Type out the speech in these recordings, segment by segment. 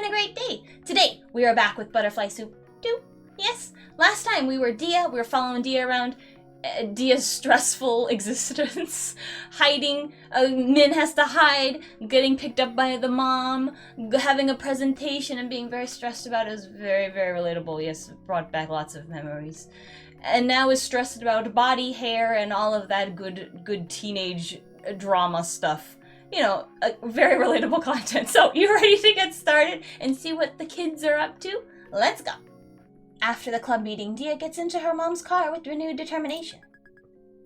having a great day. Today, we are back with butterfly soup. Yes, last time we were following Dia around Dia's stressful existence, hiding, Min has to hide, getting picked up by the mom, having a presentation and being very stressed about it. It was very, very relatable. Yes, it brought back lots of memories. And now is stressed about body hair and all of that good teenage drama stuff. You know, very relatable content. So, you ready to get started and see what the kids are up to? Let's go. After the club meeting, Dia gets into her mom's car with renewed determination.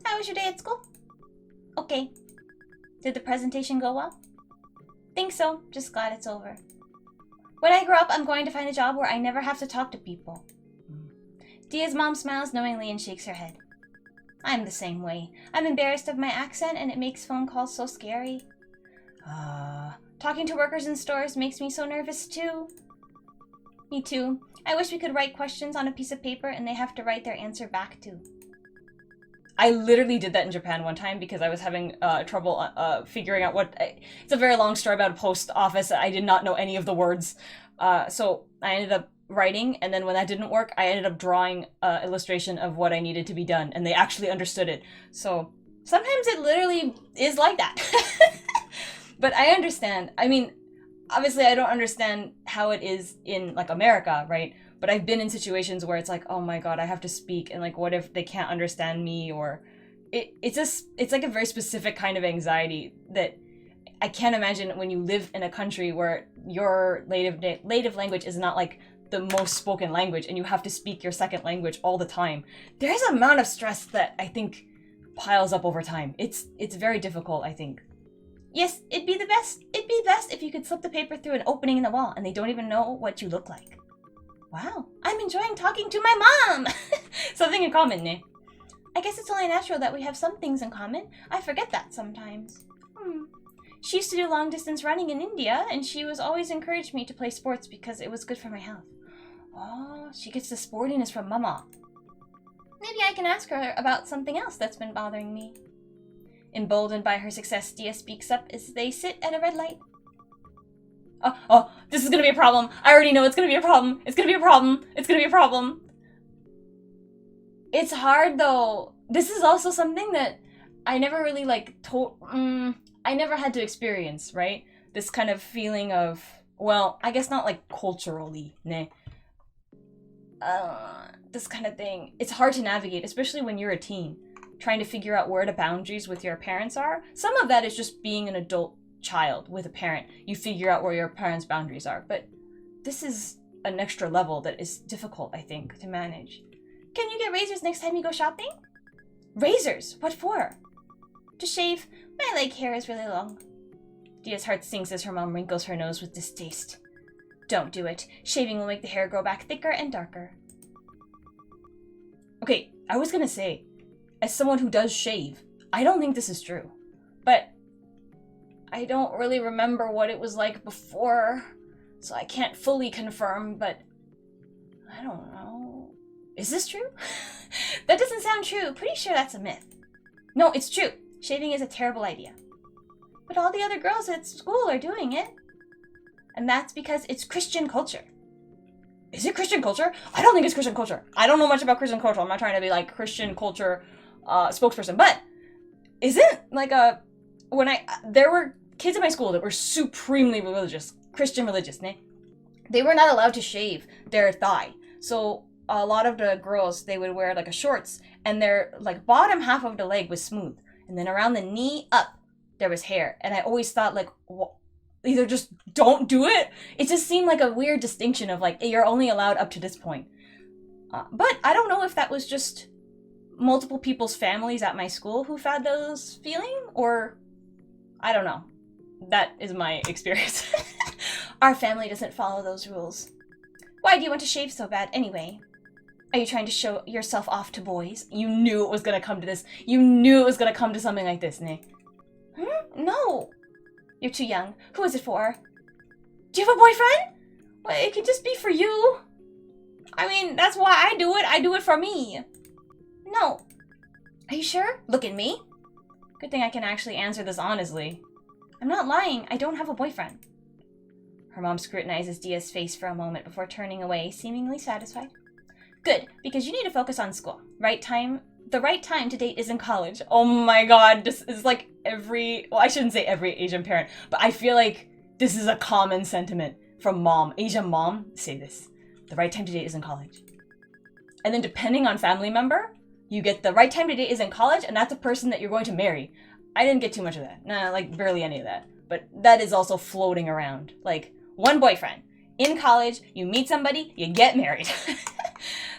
How was your day at school? Okay. Did the presentation go well? Think so. Just glad it's over. When I grow up, I'm going to find a job where I never have to talk to people. Dia's mom smiles knowingly and shakes her head. I'm the same way. I'm embarrassed of my accent and it makes phone calls so scary. Talking to workers in stores makes me so nervous too. Me too. I wish we could write questions on a piece of paper and they have to write their answer back too. I literally did that in Japan one time because I was having trouble figuring out it's a very long story about a post office. I did not know any of the words. So I ended up writing, and then when that didn't work, I ended up drawing an illustration of what I needed to be done, and they actually understood it. So sometimes it literally is like that. But I understand. I mean, obviously, I don't understand how it is in, like, America, right? But I've been in situations where it's like, oh my god, I have to speak, and, like, what if they can't understand me? Or it's like a very specific kind of anxiety that I can't imagine when you live in a country where your native language is not, like, the most spoken language, and you have to speak your second language all the time. There's an amount of stress that I think piles up over time. It's very difficult, I think. Yes, it'd be best if you could slip the paper through an opening in the wall and they don't even know what you look like. Wow, I'm enjoying talking to my mom! Something in common, ne? I guess it's only natural that we have some things in common. I forget that sometimes. She used to do long-distance running in India, and she was always encouraged me to play sports because it was good for my health. Oh, she gets the sportiness from Mama. Maybe I can ask her about something else that's been bothering me. Emboldened by her success, Dia speaks up as they sit at a red light. Oh, this is gonna be a problem. I already know it's gonna be a problem. It's gonna be a problem. It's gonna be a problem. It's hard, though. This is also something that I never really, I never had to experience, right? This kind of feeling of, well, I guess not, like, culturally, ne? This kind of thing. It's hard to navigate, especially when you're a teen. Trying to figure out where the boundaries with your parents are. Some of that is just being an adult child with a parent. You figure out where your parents' boundaries are. But this is an extra level that is difficult, I think, to manage. Can you get razors next time you go shopping? Razors? What for? To shave. My leg hair is really long. Dia's heart sinks as her mom wrinkles her nose with distaste. Don't do it. Shaving will make the hair grow back thicker and darker. Okay, I was gonna say, as someone who does shave, I don't think this is true. But I don't really remember what it was like before, so I can't fully confirm, but I don't know. Is this true? That doesn't sound true. Pretty sure that's a myth. No, it's true. Shaving is a terrible idea. But all the other girls at school are doing it. And that's because it's Christian culture. Is it Christian culture? I don't think it's Christian culture. I don't know much about Christian culture. I'm not trying to be like Christian culture spokesperson, but isn't like there were kids in my school that were supremely religious, Christian religious, ne? They were not allowed to shave their thigh. So a lot of the girls, they would wear like a shorts, and their like bottom half of the leg was smooth, and then around the knee up there was hair. And I always thought, like, either just don't do it. It just seemed like a weird distinction of like, you're only allowed up to this point. But I don't know if that was just multiple people's families at my school who had those feeling, or I don't know. That is my experience. Our family doesn't follow those rules. Why do you want to shave so bad anyway? Are you trying to show yourself off to boys? You knew it was gonna come to this. You knew it was gonna come to something like this, Nick. No. You're too young. Who is it for? Do you have a boyfriend? Well, it could just be for you. I mean, that's why I do it. I do it for me. No. Are you sure? Look at me. Good thing I can actually answer this honestly. I'm not lying. I don't have a boyfriend. Her mom scrutinizes Dia's face for a moment before turning away, seemingly satisfied. Good, because you need to focus on school. The right time to date is in college. Oh my god, this is like I shouldn't say every Asian parent, but I feel like this is a common sentiment from Asian mom, say this. The right time to date is in college. And then depending on family member, you get the right time to date is in college, and that's a person that you're going to marry. I didn't get too much of that. Nah, like barely any of that. But that is also floating around. Like, one boyfriend. In college, you meet somebody, you get married.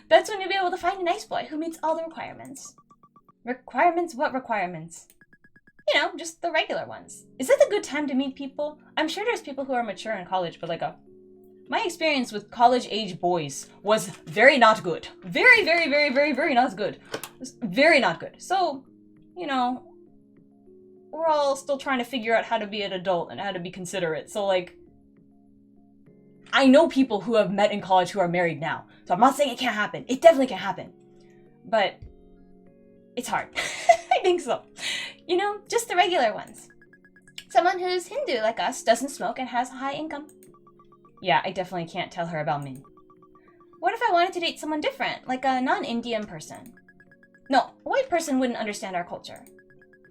That's when you'll be able to find a nice boy who meets all the requirements. Requirements? What requirements? You know, just the regular ones. Is that a good time to meet people? I'm sure there's people who are mature in college, but my experience with college-age boys was very not good. Very, very, very, very, very not good. Very not good. So, you know, we're all still trying to figure out how to be an adult and how to be considerate. So, like, I know people who have met in college who are married now. So I'm not saying it can't happen. It definitely can happen. But it's hard. I think so. You know, just the regular ones. Someone who's Hindu like us, doesn't smoke, and has a high income. Yeah, I definitely can't tell her about Min. What if I wanted to date someone different, like a non-Indian person? No, a white person wouldn't understand our culture.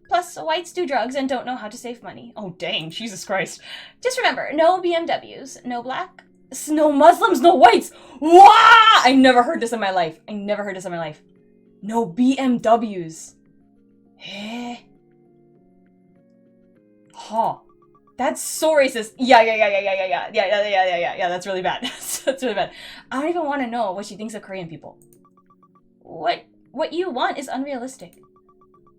Plus, whites do drugs and don't know how to save money. Oh, dang, Jesus Christ. Just remember, no BMWs, no black, no Muslims, no whites. Wah! I never heard this in my life. No BMWs. Eh? Huh. That's so racist. Yeah, that's really bad. That's really bad. I don't even want to know what she thinks of Korean people. What you want is unrealistic.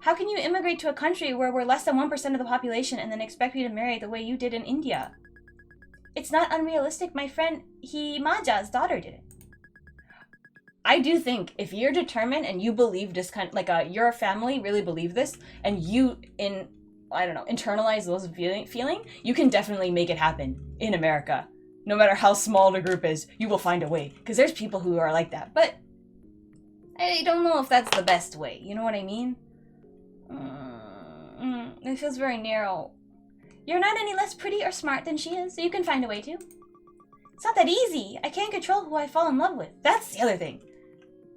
How can you immigrate to a country where we're less than 1% of the population and then expect me to marry the way you did in India? It's not unrealistic. My friend Himaja's daughter did it. I do think if you're determined and you believe this your family really believe this, and you internalize those feeling, you can definitely make it happen in America. No matter how small the group is, you will find a way. Because there's people who are like that. But I don't know if that's the best way. You know what I mean? It feels very narrow. You're not any less pretty or smart than she is, so you can find a way to. It's not that easy. I can't control who I fall in love with. That's the other thing.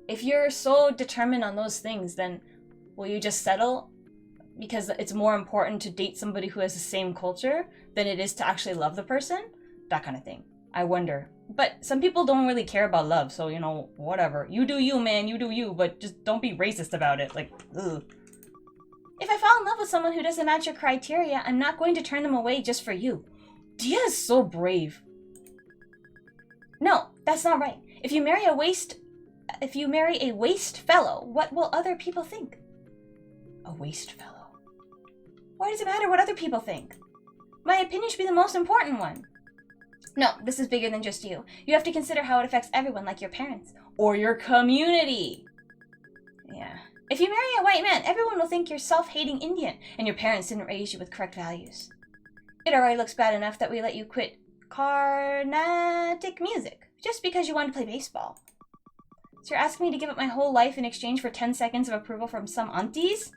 If you're so determined on those things, then will you just settle? Because it's more important to date somebody who has the same culture than it is to actually love the person? That kind of thing. I wonder. But some people don't really care about love, so, you know, whatever. You do you, man. You do you, but just don't be racist about it. Like, ugh. If I fall in love with someone who doesn't match your criteria, I'm not going to turn them away just for you. Dia is so brave. No, that's not right. If you marry a waste fellow, what will other people think? A waste fellow. Why does it matter what other people think? My opinion should be the most important one. No, this is bigger than just you. You have to consider how it affects everyone, like your parents. Or your community. Yeah. If you marry a white man, everyone will think you're self-hating Indian, and your parents didn't raise you with correct values. It already looks bad enough that we let you quit Carnatic music, just because you wanted to play baseball. So you're asking me to give up my whole life in exchange for 10 seconds of approval from some aunties?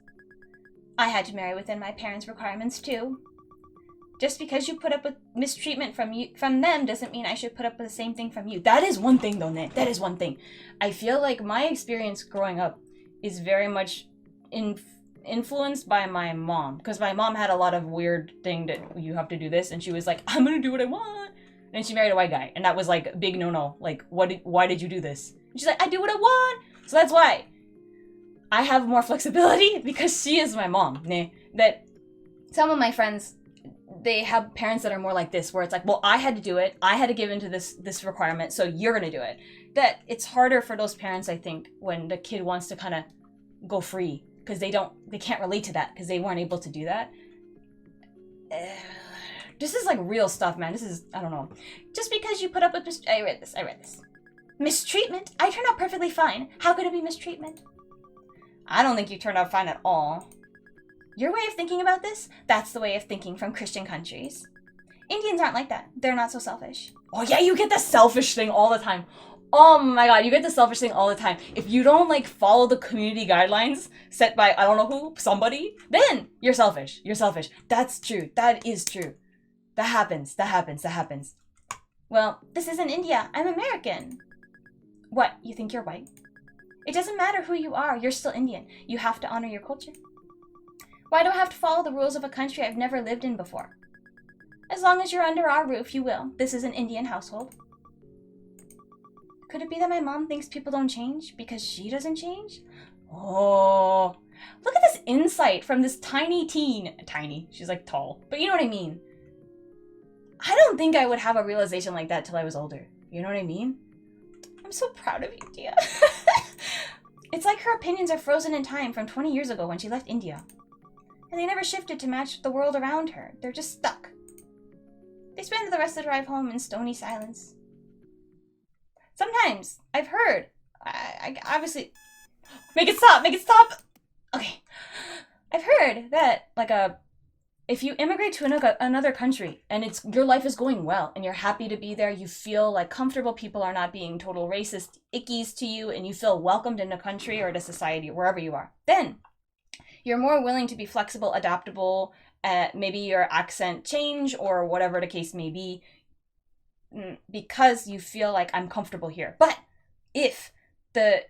I had to marry within my parents' requirements too. Just because you put up with mistreatment from them doesn't mean I should put up with the same thing from you. That is one thing though, Ned. That is one thing. I feel like my experience growing up is very much influenced by my mom. Because my mom had a lot of weird thing that you have to do this. And she was like, I'm going to do what I want. And she married a white guy. And that was like a big no-no. Like, why did you do this? And she's like, I do what I want. So that's why I have more flexibility, because she is my mom. That some of my friends, they have parents that are more like this, where it's like, well, I had to do it. I had to give into this requirement, so you're going to do it. That it's harder for those parents, I think, when the kid wants to kind of go free, because they can't relate to that, because they weren't able to do that. This is like real stuff, man. This is, I don't know. Just because you put up with I read this. Mistreatment? I turned out perfectly fine. How could it be mistreatment? I don't think you turned out fine at all. Your way of thinking about this? That's the way of thinking from Christian countries. Indians aren't like that. They're not so selfish. Oh yeah, you get the selfish thing all the time. Oh my god, you get the selfish thing all the time. If you don't, like, follow the community guidelines set by, I don't know who, somebody, then you're selfish. You're selfish. That's true. That is true. That happens. Well, this isn't India. I'm American. What, you think you're white? It doesn't matter who you are. You're still Indian. You have to honor your culture. Why do I have to follow the rules of a country I've never lived in before? As long as you're under our roof, you will. This is an Indian household. Could it be that my mom thinks people don't change because she doesn't change? Oh, look at this insight from this tiny teen. Tiny, she's like tall, but you know what I mean. I don't think I would have a realization like that till I was older. You know what I mean? I'm so proud of you, Dia. It's like her opinions are frozen in time from 20 years ago when she left India. And they never shifted to match the world around her. They're just stuck. They spend the rest of the drive home in stony silence. Sometimes, I've heard, I obviously... Make it stop! Make it stop! Okay. I've heard that, like, if you immigrate to another country and your life is going well and you're happy to be there, you feel like comfortable, people are not being total racist ickies to you, and you feel welcomed in a country or to society or wherever you are, then you're more willing to be flexible, adaptable, maybe your accent change or whatever the case may be, because you feel like I'm comfortable here. But if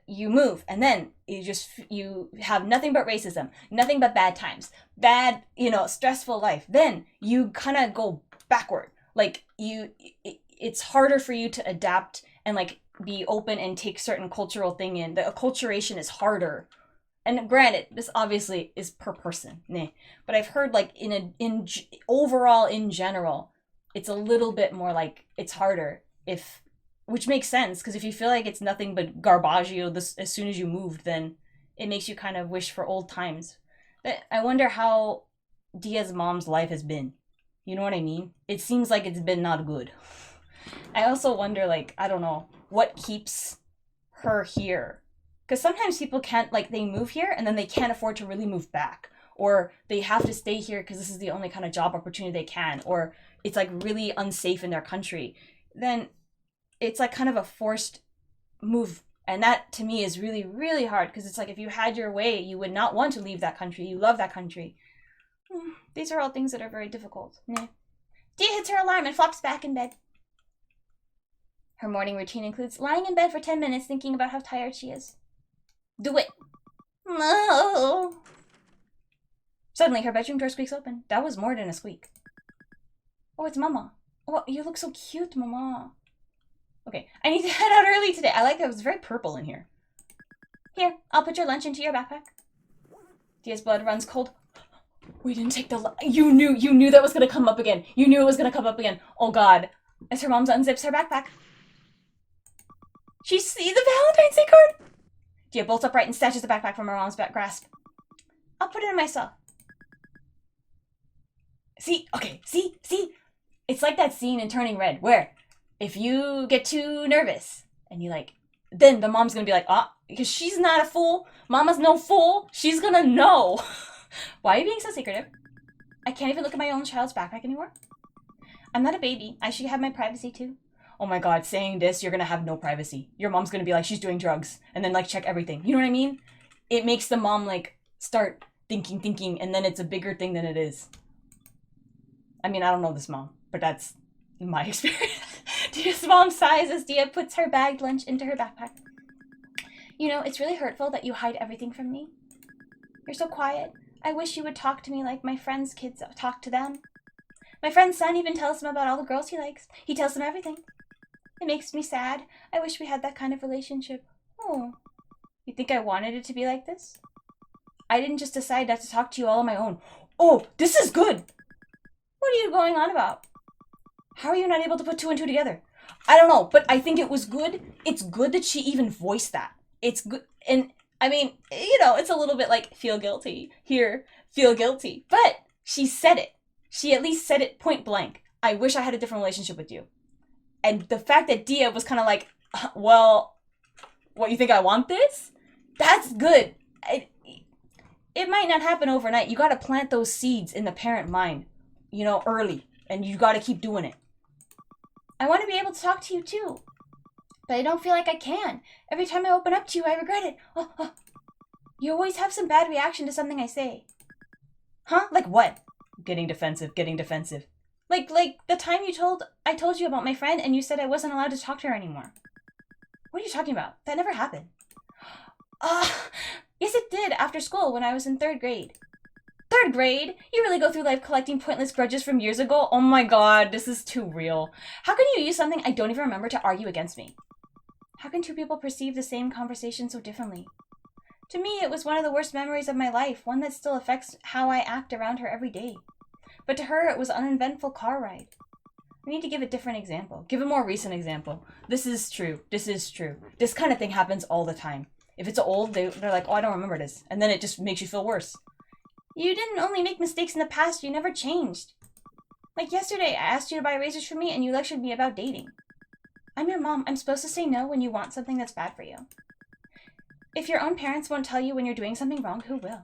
you move and then you have nothing but racism, nothing but bad times, bad, stressful life, then you kind of go backward. Like it's harder for you to adapt and like be open and take certain cultural thing in. The acculturation is harder. And granted, this obviously is per person, but I've heard like overall in general, it's a little bit more like it's harder which makes sense, because if you feel like it's nothing but garbaggio as soon as you moved, then it makes you kind of wish for old times. But I wonder how Dia's mom's life has been. You know what I mean? It seems like it's been not good. I also wonder, like, I don't know, what keeps her here? Because sometimes people can't, like, they move here and then they can't afford to really move back. Or they have to stay here because this is the only kind of job opportunity they can. Or it's, like, really unsafe in their country. Then it's like kind of a forced move, and that to me is really, really hard, because it's like if you had your way, you would not want to leave that country. You love that country. These are all things that are very difficult. Dia hits her alarm and flops back in bed. Her morning routine includes lying in bed for 10 minutes thinking about how tired she is. Do it. No. Suddenly her bedroom door squeaks open. That was more than a squeak. Oh, it's Mama. Oh, you look so cute, Mama. Okay, I need to head out early today. I like that it was very purple in here. Here, I'll put your lunch into your backpack. Dia's blood runs cold. We didn't take the You knew that was going to come up again. You knew it was going to come up again. Oh, God. As her mom unzips her backpack. She sees the Valentine's Day card. Dia bolts upright and snatches the backpack from her mom's grasp. I'll put it in myself. See? Okay, see? It's like that scene in Turning Red, where if you get too nervous and you then the mom's gonna be like, because she's not a fool. Mama's no fool. She's gonna know. Why are you being so secretive? I can't even look at my own child's backpack anymore. I'm not a baby. I should have my privacy too. Oh my God, saying this, you're gonna have no privacy. Your mom's gonna be like, she's doing drugs, and then check everything. You know what I mean? It makes the mom start thinking, and then it's a bigger thing than it is. I mean, I don't know this mom, but that's my experience. Dia's mom sighs as Dia puts her bagged lunch into her backpack. It's really hurtful that you hide everything from me. You're so quiet. I wish you would talk to me like my friends' kids talk to them. My friend's son even tells him about all the girls he likes. He tells them everything. It makes me sad. I wish we had that kind of relationship. Oh, you think I wanted it to be like this? I didn't just decide not to talk to you all on my own. Oh, this is good. What are you going on about? How are you not able to put two and two together? I don't know, but I think it was good. It's good that she even voiced that. It's good. And I mean, it's a little bit like, feel guilty. Here, feel guilty. But she said it. She at least said it point blank. I wish I had a different relationship with you. And the fact that Dia was kind of like, well, what, you think I want this? That's good. It might not happen overnight. You got to plant those seeds in the parent mind, early. And you got to keep doing it. I want to be able to talk to you too. But I don't feel like I can. Every time I open up to you, I regret it. You always have some bad reaction to something I say. Huh? Like what? Getting defensive. Like the time I told you about my friend and you said I wasn't allowed to talk to her anymore. What are you talking about? That never happened. Yes it did, after school when I was in 3rd grade. 3rd grade? You really go through life collecting pointless grudges from years ago? Oh my god, this is too real. How can you use something I don't even remember to argue against me? How can two people perceive the same conversation so differently? To me, it was one of the worst memories of my life, one that still affects how I act around her every day. But to her, it was an uneventful car ride. We need to give a different example. Give a more recent example. This is true. This is true. This kind of thing happens all the time. If it's old, they're like, oh, I don't remember this. And then it just makes you feel worse. You didn't only make mistakes in the past, you never changed. Like yesterday, I asked you to buy razors for me and you lectured me about dating. I'm your mom. I'm supposed to say no when you want something that's bad for you. If your own parents won't tell you when you're doing something wrong, who will?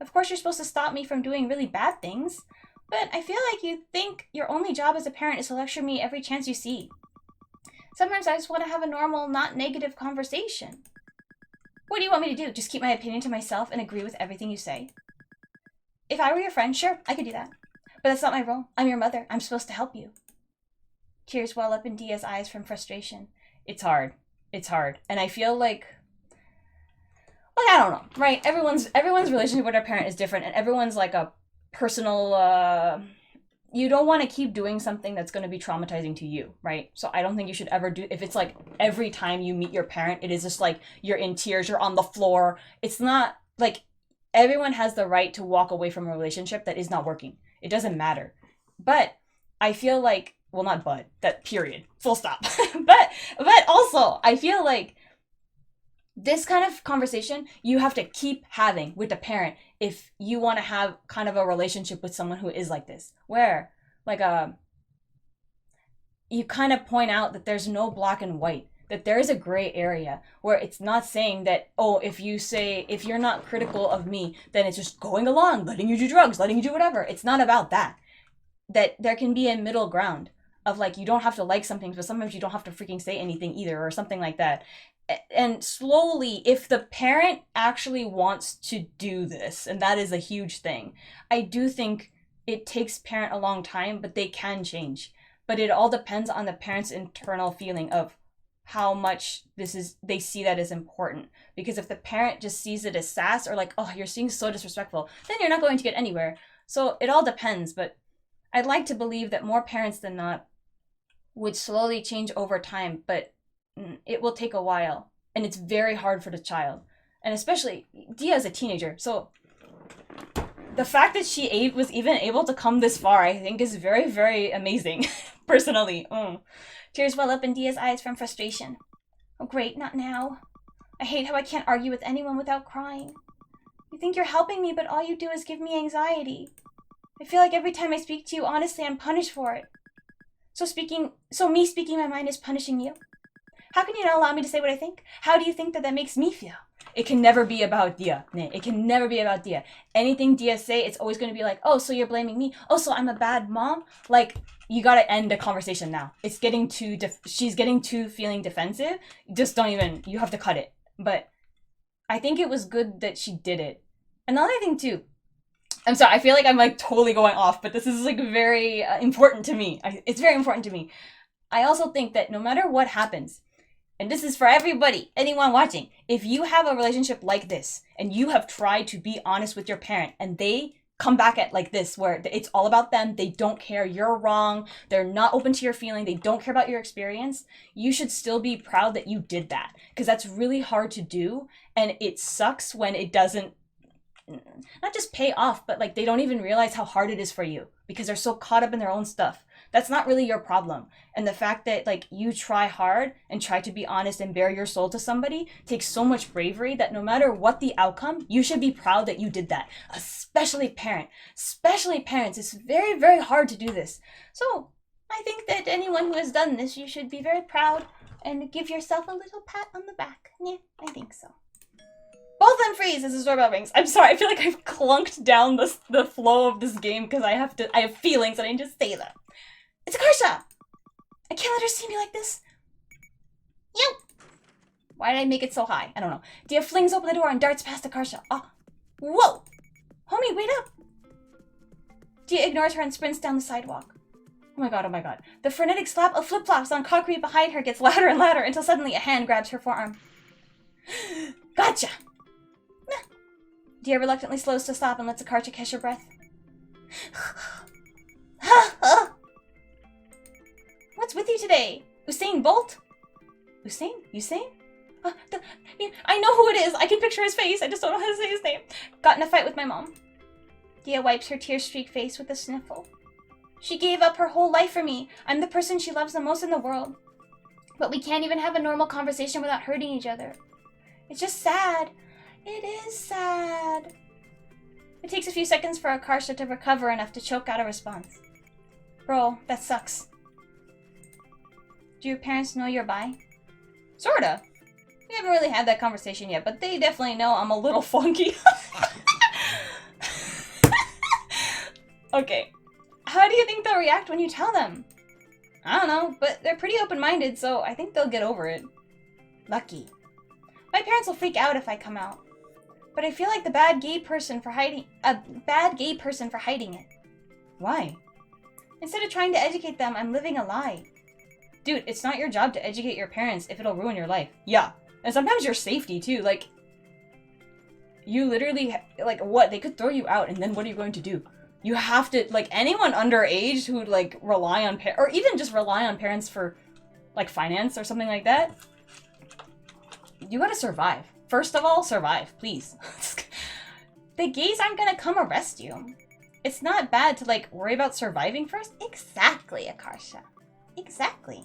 Of course you're supposed to stop me from doing really bad things, but I feel like you think your only job as a parent is to lecture me every chance you see. Sometimes I just want to have a normal, not negative conversation. What do you want me to do? Just keep my opinion to myself and agree with everything you say? If I were your friend, sure, I could do that. But that's not my role. I'm your mother. I'm supposed to help you. Tears well up in Dia's eyes from frustration. It's hard. It's hard. And I feel like I don't know, right? Everyone's relationship with their parent is different, and everyone's like a personal, you don't want to keep doing something that's going to be traumatizing to you, right? So I don't think you should ever do, if it's like every time you meet your parent, it is just like you're in tears, you're on the floor. It's not like everyone has the right to walk away from a relationship that is not working. It doesn't matter. But I feel like, well, not but, that period, full stop. but also I feel like this kind of conversation you have to keep having with the parent if you want to have kind of a relationship with someone who is like this, where like you kind of point out that there's no black and white, that there is a gray area where it's not saying that, oh, if you're not critical of me, then it's just going along, letting you do drugs, letting you do whatever. It's not about that. That there can be a middle ground of like, you don't have to like something, but sometimes you don't have to freaking say anything either, or something like that. And slowly, if the parent actually wants to do this, and that is a huge thing, I do think it takes parent a long time, but they can change. But it all depends on the parent's internal feeling of how much they see that as important. Because if the parent just sees it as sass, or like, oh, you're being so disrespectful, then you're not going to get anywhere. So it all depends, but I'd like to believe that more parents than not would slowly change over time, but it will take a while, and it's very hard for the child. And especially, Dia is a teenager, so the fact that she was even able to come this far, I think, is very, very amazing, personally. Tears well up in Dia's eyes from frustration. Oh great, not now. I hate how I can't argue with anyone without crying. You think you're helping me, but all you do is give me anxiety. I feel like every time I speak to you, honestly, I'm punished for it. So me speaking my mind is punishing you? How can you not allow me to say what I think? How do you think that makes me feel? It can never be about Dia. It can never be about Dia. Anything Dia say, it's always going to be like, oh, so you're blaming me? Oh, so I'm a bad mom? Like, you gotta end the conversation now. It's getting too, she's getting too feeling defensive. Just don't even, you have to cut it. But I think it was good that she did it. Another thing too, I'm sorry, I feel like I'm like totally going off, but this is like very important to me. It's very important to me. I also think that no matter what happens, and this is for everybody, anyone watching, if you have a relationship like this and you have tried to be honest with your parent and they come back at like this where it's all about them, they don't care, you're wrong, they're not open to your feeling, they don't care about your experience, you should still be proud that you did that, because that's really hard to do, and it sucks when it doesn't not just pay off, but like they don't even realize how hard it is for you because they're so caught up in their own stuff. That's not really your problem. And the fact that like you try hard and try to be honest and bare your soul to somebody takes so much bravery that no matter what the outcome, you should be proud that you did that. Especially parents. It's very, very hard to do this. So I think that anyone who has done this, you should be very proud and give yourself a little pat on the back. Yeah, I think so. Both unfreeze! This is doorbell rings. I'm sorry, I feel like I've clunked down the flow of this game because I have feelings and I just say them. It's Akarsha! I can't let her see me like this. Yo! Why did I make it so high? I don't know. Dia flings open the door and darts past Akarsha. Oh, whoa! Homie, wait up! Dia ignores her and sprints down the sidewalk. Oh my god, oh my god. The frenetic slap of flip-flops on concrete behind her gets louder and louder until suddenly a hand grabs her forearm. Gotcha! Dia reluctantly slows to stop and lets Akarcha catch her breath. What's with you today? Usain Bolt? Usain? I know who it is. I can picture his face. I just don't know how to say his name. Got in a fight with my mom. Dia wipes her tear-streaked face with a sniffle. She gave up her whole life for me. I'm the person she loves the most in the world. But we can't even have a normal conversation without hurting each other. It's just sad. It is sad. It takes a few seconds for Akarcha to recover enough to choke out a response. Bro, that sucks. Do your parents know you're bi? Sorta. We haven't really had that conversation yet, but they definitely know I'm a little funky. Okay. How do you think they'll react when you tell them? I don't know, but they're pretty open-minded, so I think they'll get over it. Lucky. My parents will freak out if I come out. But I feel like a bad gay person for hiding it. Why? Instead of trying to educate them, I'm living a lie. Dude, it's not your job to educate your parents if it'll ruin your life. Yeah. And sometimes your safety, too. Like, you literally, like, what? They could throw you out, and then what are you going to do? You have to, like, anyone underage who would, like, rely on or even just rely on parents for, like, finance or something like that, you gotta survive. First of all, survive, please. The gays aren't gonna come arrest you. It's not bad to, like, worry about surviving first. Exactly, Akarcha. Exactly.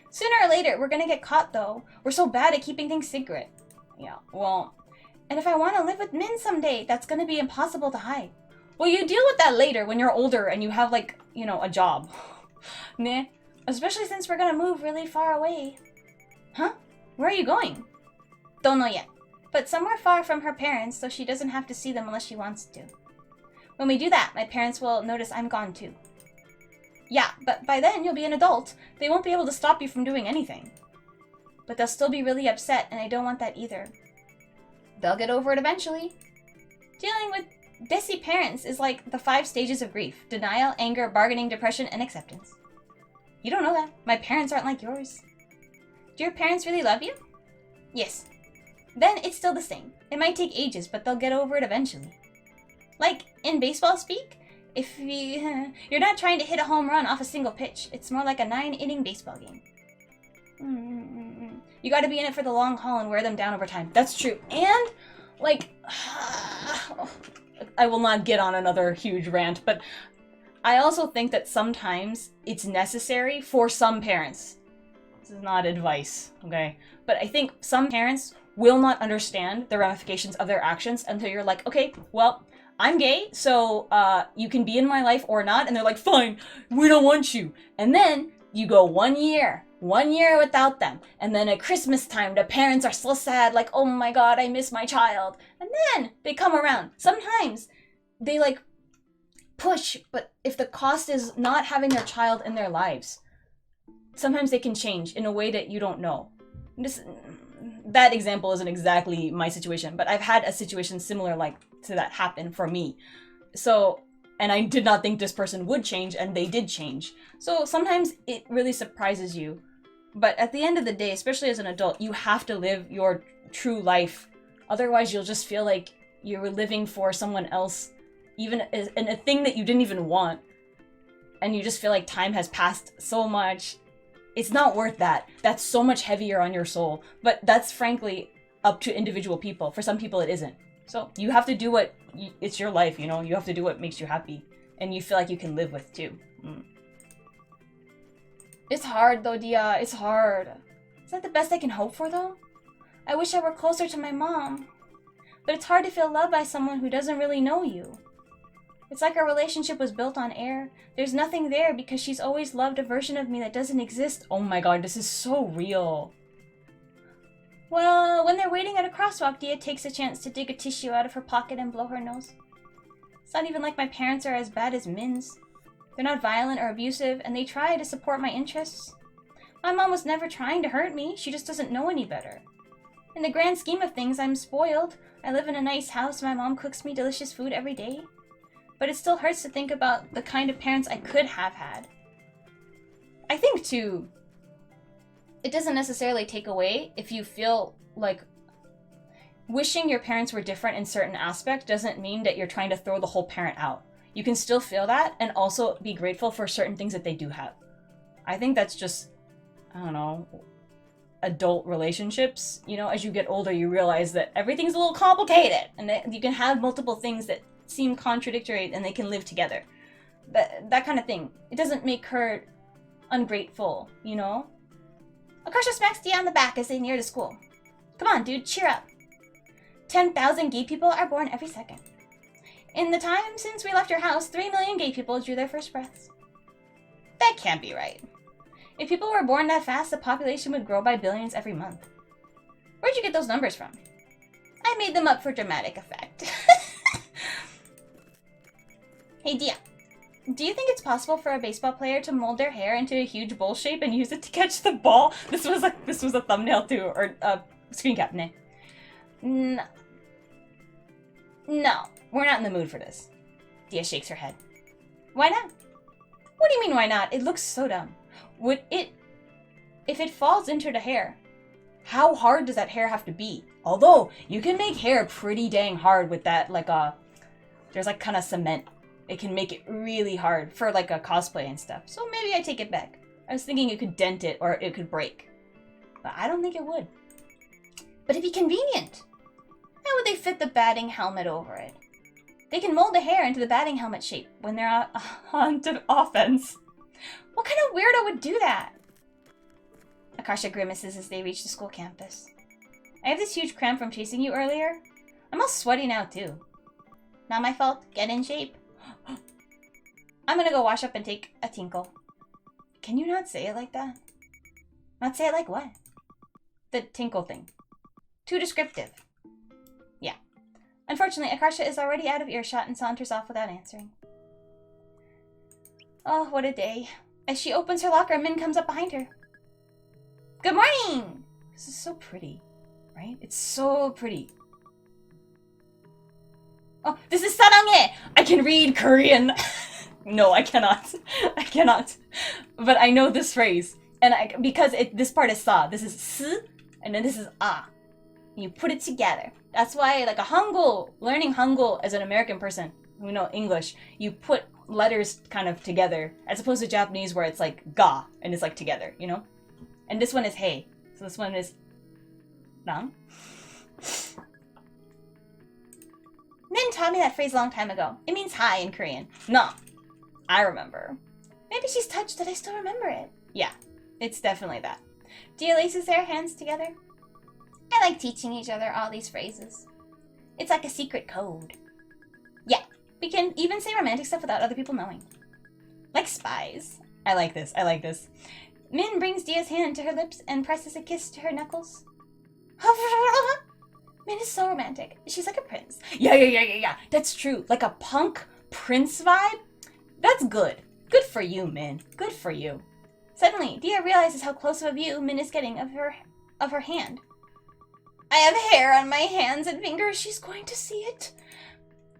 Sooner or later, we're gonna get caught, though. We're so bad at keeping things secret. Yeah, well, and if I want to live with Min someday, that's gonna be impossible to hide. Well, you deal with that later when you're older and you have, like, you know, a job. Nah. Especially since we're gonna move really far away. Huh? Where are you going? Don't know yet. But somewhere far from her parents, so she doesn't have to see them unless she wants to. When we do that, my parents will notice I'm gone too. Yeah, but by then you'll be an adult. They won't be able to stop you from doing anything. But they'll still be really upset, and I don't want that either. They'll get over it eventually. Dealing with Desi parents is like the 5 stages of grief. Denial, anger, bargaining, depression, and acceptance. You don't know that. My parents aren't like yours. Do your parents really love you? Yes. Then it's still the same. It might take ages, but they'll get over it eventually. Like, in baseball speak, if you're not trying to hit a home run off a single pitch. It's more like a 9-inning baseball game. You gotta be in it for the long haul and wear them down over time. That's true. And, like, I will not get on another huge rant, but I also think that sometimes it's necessary for some parents. This is not advice, okay? But I think some parents will not understand the ramifications of their actions until you're like, okay, well, I'm gay, so you can be in my life or not. And they're like, fine, we don't want you. And then you go 1 year without them. And then at Christmas time, the parents are so sad, like, oh my god, I miss my child. And then they come around. Sometimes they, like, push, but if the cost is not having their child in their lives, sometimes they can change in a way that you don't know. That example isn't exactly my situation, but I've had a situation similar like to that happen for me. So, and I did not think this person would change, and they did change. So sometimes it really surprises you. But at the end of the day, especially as an adult, you have to live your true life. Otherwise, you'll just feel like you're living for someone else, even in a thing that you didn't even want. And you just feel like time has passed so much. It's not worth that. That's so much heavier on your soul. But that's frankly up to individual people. For some people, it isn't. So you have to do what, it's your life, you know? You have to do what makes you happy. And you feel like you can live with, too. It's hard, though, Dia. It's hard. Is that the best I can hope for, though? I wish I were closer to my mom. But it's hard to feel loved by someone who doesn't really know you. It's like our relationship was built on air. There's nothing there because she's always loved a version of me that doesn't exist. Oh my god, this is so real. Well, when they're waiting at a crosswalk, Dia takes a chance to dig a tissue out of her pocket and blow her nose. It's not even like my parents are as bad as Min's. They're not violent or abusive, and they try to support my interests. My mom was never trying to hurt me, she just doesn't know any better. In the grand scheme of things, I'm spoiled. I live in a nice house, my mom cooks me delicious food every day. But it still hurts to think about the kind of parents I could have had. I think, too, it doesn't necessarily take away if you feel like wishing your parents were different in certain aspect doesn't mean that you're trying to throw the whole parent out. You can still feel that and also be grateful for certain things that they do have. I think that's just, I don't know, adult relationships. You know, as you get older, you realize that everything's a little complicated and that you can have multiple things that seem contradictory and they can live together. That kind of thing. It doesn't make her ungrateful, you know? Akasha smacks Dia on the back as they near the school. Come on, dude, cheer up. 10,000 gay people are born every second. In the time since we left your house, 3 million gay people drew their first breaths. That can't be right. If people were born that fast, the population would grow by billions every month. Where'd you get those numbers from? I made them up for dramatic effect. Hey, Dia. Do you think it's possible for a baseball player to mold their hair into a huge bowl shape and use it to catch the ball? This was a thumbnail too, or a screen cap, nah. No, we're not in the mood for this. Dia shakes her head. Why not? What do you mean, why not? It looks so dumb. Would it... If it falls into the hair, how hard does that hair have to be? Although, you can make hair pretty dang hard with that, like a... There's like kind of cement. It can make it really hard for like a cosplay and stuff. So maybe I take it back. I was thinking it could dent it or it could break. But I don't think it would. But it'd be convenient. How would they fit the batting helmet over it? They can mold the hair into the batting helmet shape when they're on to offense. What kind of weirdo would do that? Akasha grimaces as they reach the school campus. I have this huge cramp from chasing you earlier. I'm all sweaty now too. Not my fault. Get in shape. I'm gonna go wash up and take a tinkle. Can you not say it like that? Not say it like what? The tinkle thing. Too descriptive. Yeah. Unfortunately, Akasha is already out of earshot and saunters off without answering. Oh, what a day. As she opens her locker, Min comes up behind her. Good morning! This is so pretty, right? It's so pretty. Oh, this is saranghae! I can read Korean! No, I cannot. I cannot. But I know this phrase. And because this part is sa. This is s, and then this is ah. You put it together. That's why, like, learning Hangul as an American person who know English, you put letters kind of together, as opposed to Japanese where it's like ga, and it's like together, you know? And this one is hey. So this one is rang. Min taught me that phrase a long time ago. It means hi in Korean. No, I remember. Maybe she's touched that I still remember it. Yeah, it's definitely that. Dia laces their hands together. I like teaching each other all these phrases. It's like a secret code. Yeah, we can even say romantic stuff without other people knowing. Like spies. I like this, I like this. Min brings Dia's hand to her lips and presses a kiss to her knuckles. Min is so romantic. She's like a prince. Yeah. That's true. Like a punk prince vibe? That's good. Good for you, Min. Good for you. Suddenly, Dia realizes how close of a view Min is getting of her hand. I have hair on my hands and fingers. She's going to see it.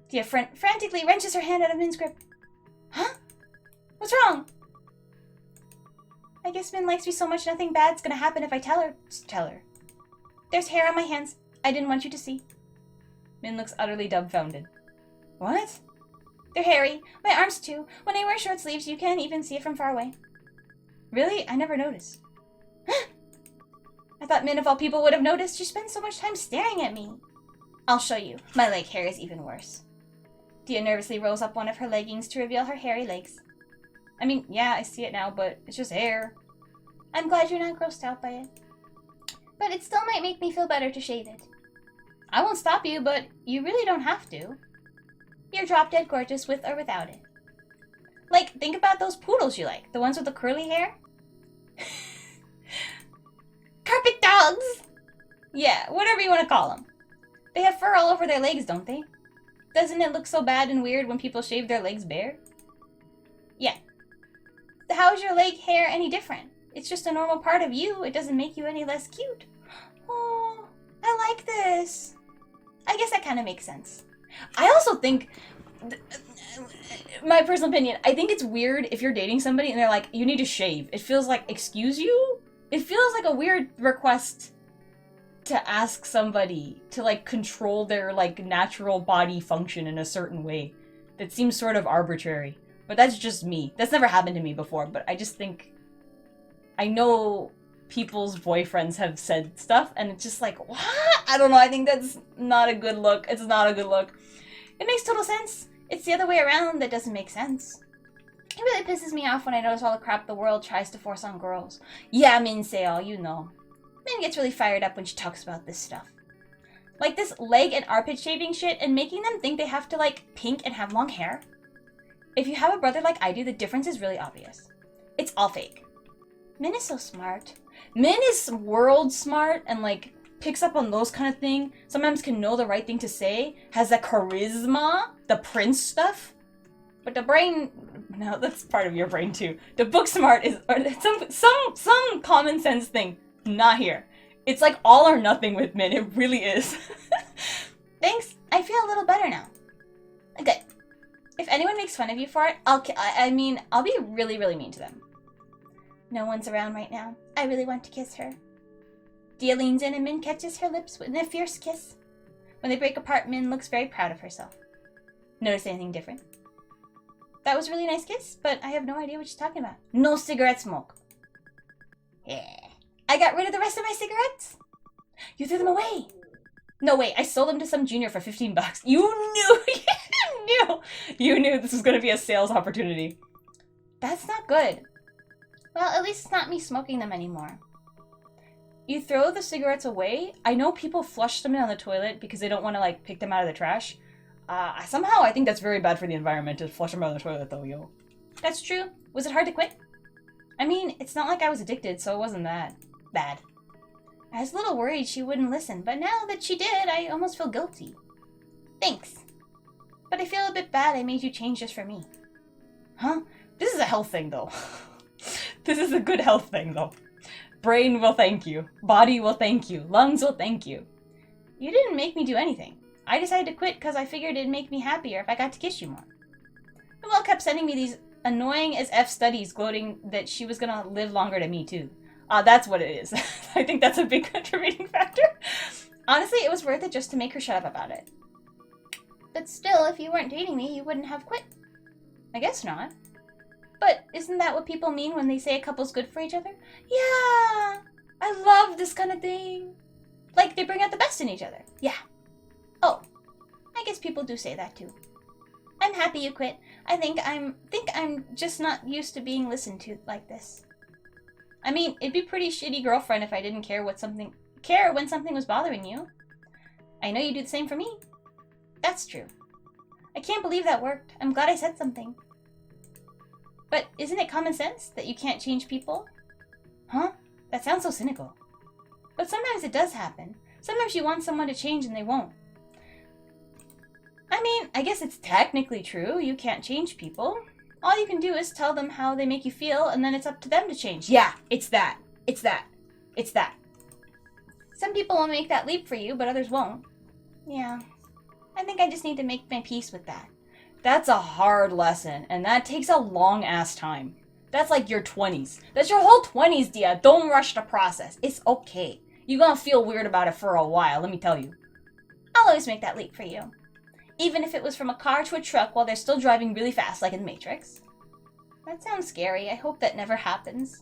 Dia frantically wrenches her hand out of Min's grip. Huh? What's wrong? I guess Min likes me so much nothing bad's gonna happen if I tell her. Just tell her. There's hair on my hands. I didn't want you to see. Min looks utterly dumbfounded. What? They're hairy. My arms too. When I wear short sleeves, you can't even see it from far away. Really? I never noticed. I thought Min of all people would have noticed. She spends so much time staring at me. I'll show you. My leg hair is even worse. Dia nervously rolls up one of her leggings to reveal her hairy legs. I mean, yeah, I see it now, but it's just hair. I'm glad you're not grossed out by it. But it still might make me feel better to shave it. I won't stop you, but you really don't have to. You're drop-dead gorgeous with or without it. Like, think about those poodles you like. The ones with the curly hair. Carpet dogs! Yeah, whatever you want to call them. They have fur all over their legs, don't they? Doesn't it look so bad and weird when people shave their legs bare? Yeah. How is your leg hair any different? It's just a normal part of you. It doesn't make you any less cute. Oh, I like this. I guess that kind of makes sense. I also think my personal opinion, I think it's weird if you're dating somebody and they're like, you need to shave. It feels like, excuse you? It feels like a weird request to ask somebody to, like, control their, like, natural body function in a certain way. That seems sort of arbitrary. But that's just me. That's never happened to me before, but I just think... I know people's boyfriends have said stuff, and it's just like, what? I don't know, I think that's not a good look. It's not a good look. It makes total sense. It's the other way around that doesn't make sense. It really pisses me off when I notice all the crap the world tries to force on girls. Yeah, Min-Seo, you know. Min gets really fired up when she talks about this stuff. Like this leg and armpit shaving shit and making them think they have to, like, pink and have long hair. If you have a brother like I do, the difference is really obvious. It's all fake. Min is so smart. Min is world smart and, like, picks up on those kind of thing. Sometimes can know the right thing to say. Has the charisma. The prince stuff. But the brain... No, that's part of your brain too. The book smart is... Or some common sense thing. Not here. It's like all or nothing with Min. It really is. Thanks. I feel a little better now. Good. If anyone makes fun of you for it, I'll be really, really mean to them. No one's around right now. I really want to kiss her. Dia leans in and Min catches her lips in a fierce kiss. When they break apart, Min looks very proud of herself. Notice anything different? That was a really nice kiss, but I have no idea what she's talking about. No cigarette smoke. Yeah. I got rid of the rest of my cigarettes? You threw them away. No, wait, I sold them to some junior for 15 bucks. You knew this was going to be a sales opportunity. That's not good. Well, at least it's not me smoking them anymore. You throw the cigarettes away? I know people flush them down the toilet because they don't want to, like, pick them out of the trash. Somehow I think that's very bad for the environment to flush them out of the toilet, though, yo. That's true. Was it hard to quit? I mean, it's not like I was addicted, so it wasn't that bad. I was a little worried she wouldn't listen, but now that she did, I almost feel guilty. Thanks. But I feel a bit bad I made you change just for me. Huh? This is a health thing, though. This is a good health thing, though. Brain will thank you. Body will thank you. Lungs will thank you. You didn't make me do anything. I decided to quit because I figured it'd make me happier if I got to kiss you more. And Will kept sending me these annoying as F studies gloating that she was gonna live longer than me, too. That's what it is. I think that's a big contributing factor. Honestly, it was worth it just to make her shut up about it. But still, if you weren't dating me, you wouldn't have quit. I guess not. But isn't that what people mean when they say a couple's good for each other? Yeah! I love this kind of thing. Like, they bring out the best in each other. Yeah. Oh, I guess people do say that too. I'm happy you quit. I think I'm just not used to being listened to like this. I mean, it'd be pretty shitty girlfriend if I didn't care when something was bothering you. I know you do the same for me. That's true. I can't believe that worked. I'm glad I said something. But isn't it common sense that you can't change people? Huh? That sounds so cynical. But sometimes it does happen. Sometimes you want someone to change and they won't. I mean, I guess it's technically true. You can't change people. All you can do is tell them how they make you feel, and then it's up to them to change. Yeah, it's that. It's that. It's that. Some people will make that leap for you, but others won't. Yeah. I think I just need to make my peace with that. That's a hard lesson, and that takes a long-ass time. That's like your 20s. That's your whole 20s, Dia. Don't rush the process. It's okay. You're gonna feel weird about it for a while, let me tell you. I'll always make that leap for you. Even if it was from a car to a truck while they're still driving really fast, like in The Matrix. That sounds scary. I hope that never happens.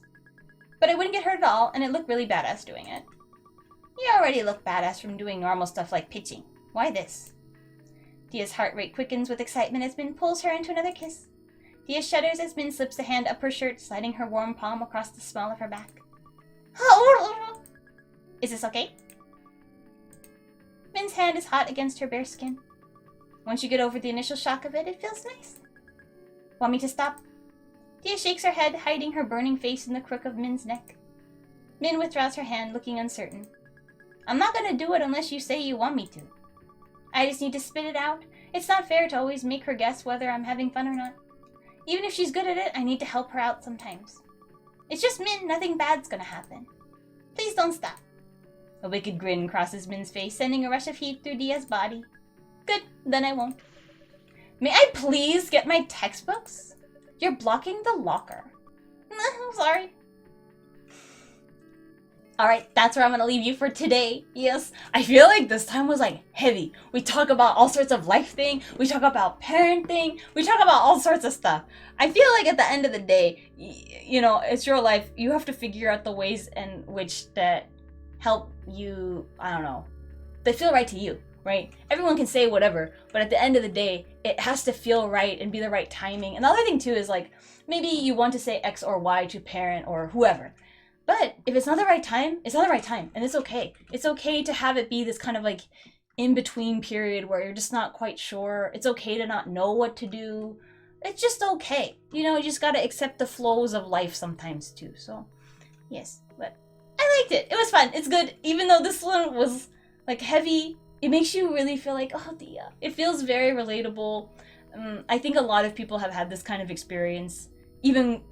But I wouldn't get hurt at all, and it looked really badass doing it. You already look badass from doing normal stuff like pitching. Why this? Dia's heart rate quickens with excitement as Min pulls her into another kiss. Dia shudders as Min slips a hand up her shirt, sliding her warm palm across the small of her back. Is this okay? Min's hand is hot against her bare skin. Once you get over the initial shock of it, it feels nice. Want me to stop? Dia shakes her head, hiding her burning face in the crook of Min's neck. Min withdraws her hand, looking uncertain. I'm not gonna do it unless you say you want me to. I just need to spit it out. It's not fair to always make her guess whether I'm having fun or not. Even if she's good at it, I need to help her out sometimes. It's just Min, nothing bad's gonna happen. Please don't stop. A wicked grin crosses Min's face, sending a rush of heat through Dia's body. Good, then I won't. May I please get my textbooks? You're blocking the locker. I'm sorry. Alright, that's where I'm gonna leave you for today. Yes, I feel like this time was like heavy. We talk about all sorts of life thing, we talk about parenting, we talk about all sorts of stuff. I feel like at the end of the day, you know, it's your life. You have to figure out the ways in which that help you, I don't know, that feel right to you, right? Everyone can say whatever, but at the end of the day, it has to feel right and be the right timing. And the other thing too is like, maybe you want to say X or Y to parent or whoever. But if it's not the right time, it's not the right time, and it's okay. It's okay to have it be this kind of like in-between period where you're just not quite sure. It's okay to not know what to do. It's just okay. You know, you just gotta accept the flows of life sometimes too. So, yes, but I liked it. It was fun. It's good. Even though this one was like heavy, it makes you really feel like, oh, Dia. It feels very relatable. I think a lot of people have had this kind of experience. Even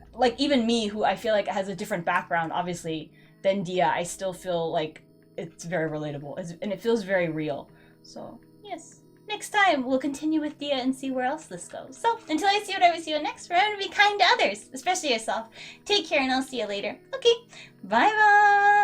me, who I feel like has a different background, obviously, than Dia, I still feel like it's very relatable, and it feels very real. So, yes. Next time, we'll continue with Dia and see where else this goes. So, until I see what I will see you next, remember to be kind to others, especially yourself. Take care, and I'll see you later. Okay, bye-bye!